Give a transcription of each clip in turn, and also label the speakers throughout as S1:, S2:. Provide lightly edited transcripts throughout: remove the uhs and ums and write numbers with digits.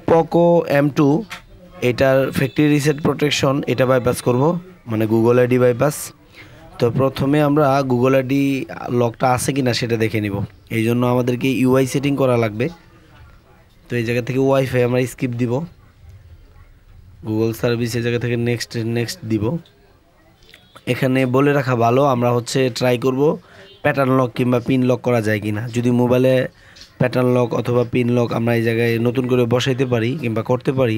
S1: Poco M2 এটার factory reset protection এটা bypass করব, মানে গুগল আইডি বাইপাস। তো প্রথমে আমরা গুগল আইডি লকটা আছে কিনা সেটা দেখে নিব। এই জন্য আমাদেরকে ইউআই সেটিং করা লাগবে। তো এই জায়গা থেকে ওয়াইফাই আমরা স্কিপ দিব, গুগল সার্ভিস এই জায়গা থেকে নেক্সট দিব। এখানে বলে রাখা ভালো, আমরা হচ্ছে ট্রাই করব প্যাটার্ন লক কিংবা পিন লক করা যায় কিনা। যদি মোবাইলে প্যাটার্ন লক অথবা পিন লক আমরা এই জায়গায় নতুন করে বসাইতে পারি কিংবা করতে পারি,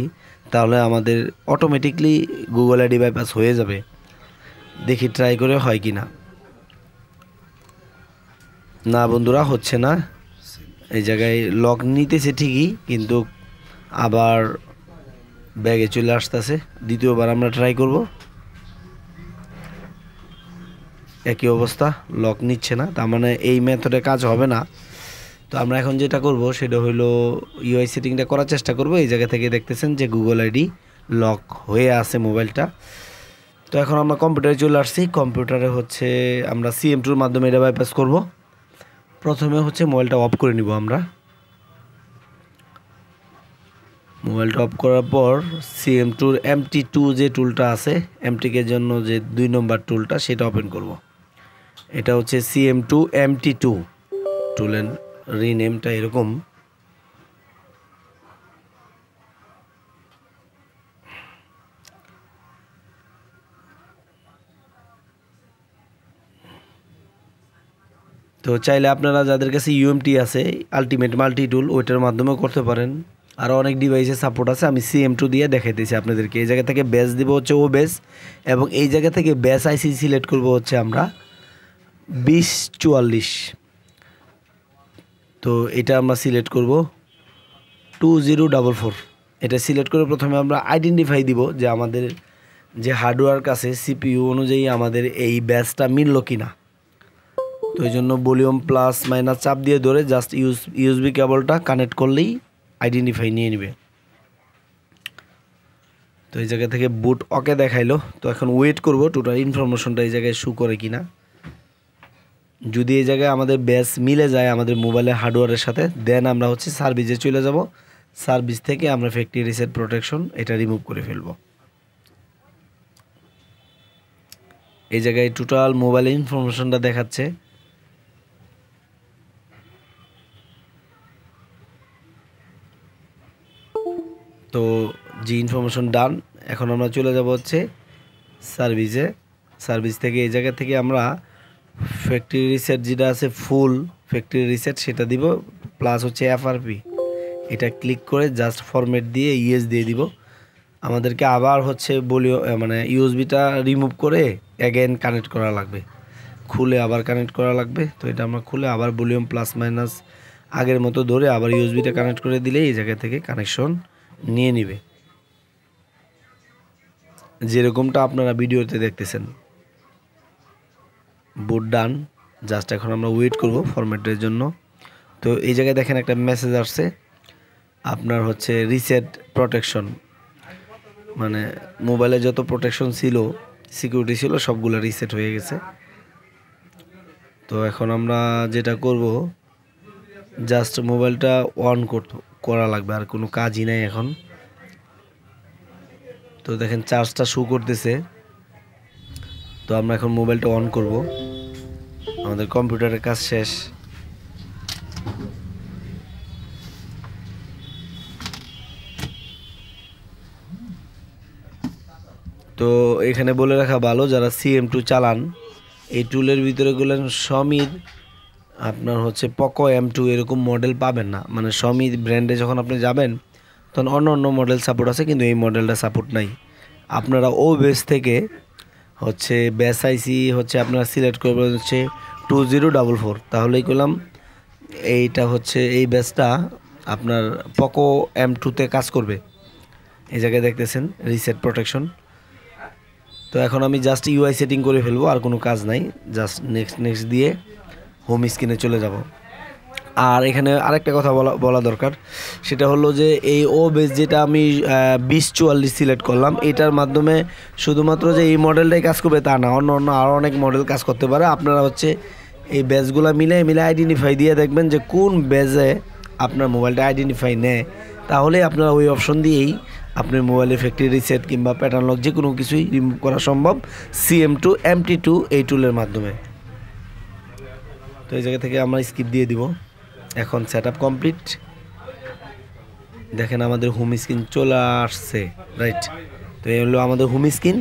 S1: তাহলে আমাদের অটোমেটিকলি গুগল আইডি বাইপাস হয়ে যাবে। দেখি ট্রাই করে হয় কিনা। না বন্ধুরা, হচ্ছে না। এই জায়গায় লক নিতেছে ঠিকই, কিন্তু আবার ব্যাগে চলে আসতেছে। দ্বিতীয়বার আমরা ট্রাই করব, একই অবস্থা, লক নিচ্ছে না। তার মানে এই মেথডে কাজ হবে না। তো আমরা এখন যেটা করব সেটা হলো ইউআই সেটিংটা করার চেষ্টা করব। এই জায়গা থেকে দেখতেছেন যে গুগল আইডি লক হয়ে আছে মোবাইলটা। তো এখন আমরা কম্পিউটারে চলে আসছি। কম্পিউটারে হচ্ছে আমরা CM2-র মাধ্যমে এটা বাইপাস করব। প্রথমে হচ্ছে মোবাইলটা অফ করে নিব। আমরা মোবাইলটা অফ করার পর CM2-র MT2 যে টুলটা আছে, এমটিকের জন্য যে 2 নম্বর টুলটা, সেটা ওপেন করব। এটা হচ্ছে CM2 MT2 টুলের রিনেমটা এরকম। তো চাইলে আপনারা যাদের কাছে UMT আছে, আলটিমেট মাল্টি টুল, ওইটার মাধ্যমেও করতে পারেন। আরও অনেক ডিভাইসে সাপোর্ট আছে। আমি CM2 দিয়ে দেখাইতেছি আপনাদেরকে। এই জায়গা থেকে বেস দিব হচ্ছে ও বেস, এবং এই জায়গা থেকে বেস আইসি সিলেক্ট করব হচ্ছে আমরা 2044। তো এটা আমরা সিলেক্ট করব 2044। এটা সিলেক্ট করে প্রথমে আমরা আইডেন্টিফাই দিব যে আমাদের যে হার্ডওয়্যার কাছে CPU অনুযায়ী আমাদের এই ব্যাসটা মিলল কিনা। তো এই জন্য ভলিউম প্লাস মাইনাস চাপ দিয়ে ধরে জাস্ট USB কেবলটা কানেক্ট করলেই আইডেন্টিফাই নিয়ে নেবে। তো এই জায়গা থেকে বুট ওকে দেখাইলো। তো এখন ওয়েট করব টোটাল ইনফরমেশনটা এই জায়গায় শো করে কিনা। যদি এই জায়গায় আমাদের ব্যাস মিলে যায় আমাদের মোবাইলের হার্ডওয়্যারের সাথে, দেন আমরা হচ্ছে সার্ভিসে চলে যাব। সার্ভিস থেকে আমরা ফ্যাক্টরি রিসেট প্রোটেকশন এটা রিমুভ করে ফেলব। এই জায়গায় টোটাল মোবাইলের ইনফরমেশনটা দেখাচ্ছে। তো যে ইনফরমেশন ডান। এখন আমরা চলে যাব হচ্ছে সার্ভিসে। সার্ভিস থেকে এই জায়গা থেকে আমরা ফ্যাক্টরি রিসেট যেটা আছে ফুল ফ্যাক্টরি রিসেট সেটা দিব, প্লাস হচ্ছে FRP। এটা ক্লিক করে জাস্ট ফরম্যাট দিয়ে ইয়েস দিয়ে দিব। আমাদেরকে আবার হচ্ছে মানে ইউএসবিটা রিমুভ করে অ্যাগেন কানেক্ট করা লাগবে, খুলে আবার কানেক্ট করা লাগবে। তো এটা আমরা খুলে আবার ভলিউম প্লাস মাইনাস আগের মতো ধরে আবার ইউএসবিটা কানেক্ট করে দিলে এই জায়গা থেকে কানেকশন নিয়ে নিবে, যেরকমটা আপনারা ভিডিওতে দেখতেছেন। বুট ডান। জাস্ট এখন আমরা ওয়েট করব ফরম্যাটের জন্য। তো এই জায়গায় দেখেন একটা মেসেজ আসছে, আপনার হচ্ছে রিসেট প্রোটেকশন, মানে মোবাইলে যত প্রোটেকশন ছিল, সিকিউরিটি ছিল, সবগুলো রিসেট হয়ে গেছে। তো এখন আমরা যেটা করব জাস্ট মোবাইলটা অন করা লাগবে, আর কোনো কাজই নাই এখন। তো দেখেন চার্জটা শো করতেছে। তো আমরা এখন মোবাইলটা অন করব। আমাদের কম্পিউটারের কাজ শেষ। তো এখানে বলে রাখা ভালো, যারা CM2 চালান এই টুলের ভিতরে গেলেন সমির আপনার হচ্ছে পোকো M2 এরকম মডেল পাবেন না। মানে সমি ব্র্যান্ডে যখন আপনি যাবেন তখন অন্য মডেল সাপোর্ট আছে, কিন্তু এই মডেলটা সাপোর্ট নাই। আপনারা ও বেস থেকে হচ্ছে ব্যাস আইসি হচ্ছে আপনারা সিলেক্ট করবেন হচ্ছে 2044। তাহলেই করলাম এইটা হচ্ছে এই ব্যাসটা আপনার পোকো M2-তে কাজ করবে। এই জায়গায় দেখতেছেন রিসেট প্রোটেকশন। তো এখন আমি জাস্ট ইউআই সেটিং করে ফেলবো, আর কোনো কাজ নাই। জাস্ট নেক্সট দিয়ে হোম স্ক্রিনে চলে যাব। আর এখানে আরেকটা কথা বলা দরকার, সেটা হলো যে এই ও বেস যেটা আমি 2044 সিলেক্ট করলাম, এটার মাধ্যমে শুধুমাত্র যে এই মডেলটাই কাজ করবে তা না, অন্য আরও অনেক মডেল কাজ করতে পারে। আপনারা হচ্ছে এই ব্যাচগুলো মিলে আইডেন্টিফাই দিয়ে দেখবেন যে কোন ব্যাচে আপনার মোবাইলটা আইডেন্টিফাই নেয়, তাহলে আপনারা ওই অপশন দিয়েই আপনার মোবাইলের ফ্যাক্টরি রিসেট কিংবা প্যাটার্ন লক যে কোনো কিছুই রিমুভ করা সম্ভব CM2 MT2 এই টুলের মাধ্যমে। তো এই জায়গা থেকে আমরা স্কিপ দিয়ে দিব। এখন সেটআপ কমপ্লিট। দেখেন আমাদের হোম স্ক্রিন চলে আসছে, রাইট। তো এই হলো আমাদের হোম স্ক্রিন।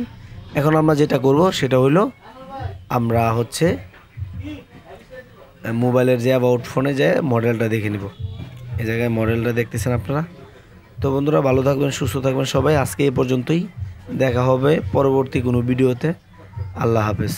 S1: এখন আমরা যেটা করব সেটা হলো আমরা হচ্ছে মোবাইলের যে অ্যাবাউট ফোনে যায় মডেলটা দেখে নিব। এই জায়গায় মডেলটা দেখতেছেন আপনারা। তো বন্ধুরা ভালো থাকবেন, সুস্থ থাকবেন সবাই। আজকে এই পর্যন্তই, দেখা হবে পরবর্তী কোনো ভিডিওতে। আল্লাহ হাফেজ।